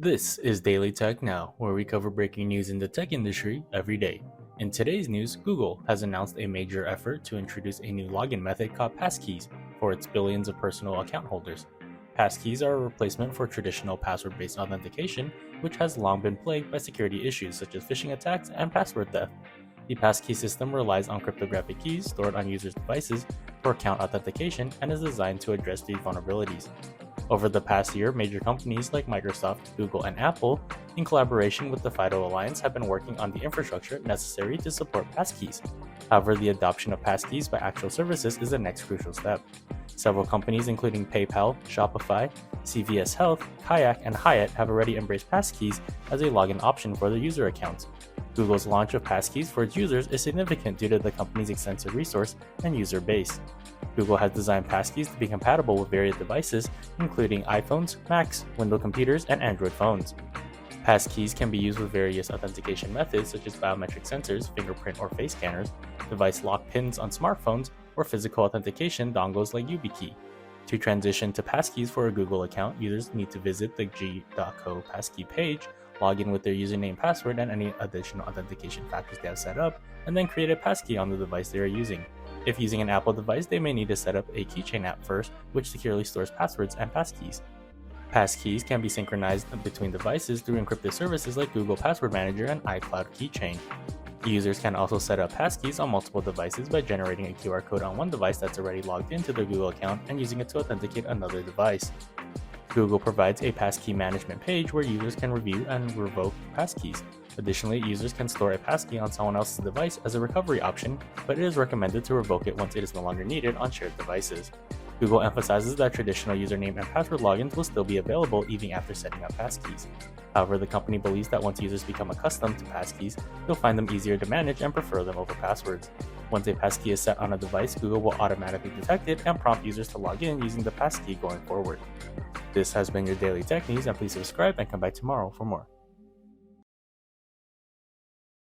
This is Daily Tech Now, where we cover breaking news in the tech industry every day. In today's news, Google has announced a major effort to introduce a new login method called Passkeys for its billions of personal account holders. Passkeys are a replacement for traditional password based authentication, which has long been plagued by security issues such as phishing attacks and password theft. The passkey system relies on cryptographic keys stored on users' devices for account authentication and is designed to address these vulnerabilities. Over the past year, major companies like Microsoft, Google, and Apple, in collaboration with the FIDO Alliance, have been working on the infrastructure necessary to support passkeys. However, the adoption of passkeys by actual services is the next crucial step. Several companies, including PayPal, Shopify, CVS Health, Kayak, and Hyatt, have already embraced passkeys as a login option for their user accounts. Google's launch of passkeys for its users is significant due to the company's extensive resource and user base. Google has designed passkeys to be compatible with various devices, including iPhones, Macs, Windows computers, and Android phones. Passkeys can be used with various authentication methods such as biometric sensors, fingerprint or face scanners, device lock pins on smartphones, or physical authentication dongles like YubiKey. To transition to passkeys for a Google account, users need to visit the g.co passkey page, log in with their username and password and any additional authentication factors they have set up, and then create a passkey on the device they are using. If using an Apple device, they may need to set up a keychain app first, which securely stores passwords and passkeys. Passkeys can be synchronized between devices through encrypted services like Google Password Manager and iCloud Keychain. Users can also set up passkeys on multiple devices by generating a QR code on one device that's already logged into their Google account and using it to authenticate another device. Google provides a passkey management page where users can review and revoke passkeys. Additionally, users can store a passkey on someone else's device as a recovery option, but it is recommended to revoke it once it is no longer needed on shared devices. Google emphasizes that traditional username and password logins will still be available even after setting up passkeys. However, the company believes that once users become accustomed to passkeys, they'll find them easier to manage and prefer them over passwords. Once a passkey is set on a device, Google will automatically detect it and prompt users to log in using the passkey going forward. This has been your Daily Tech News, and please subscribe and come back tomorrow for more.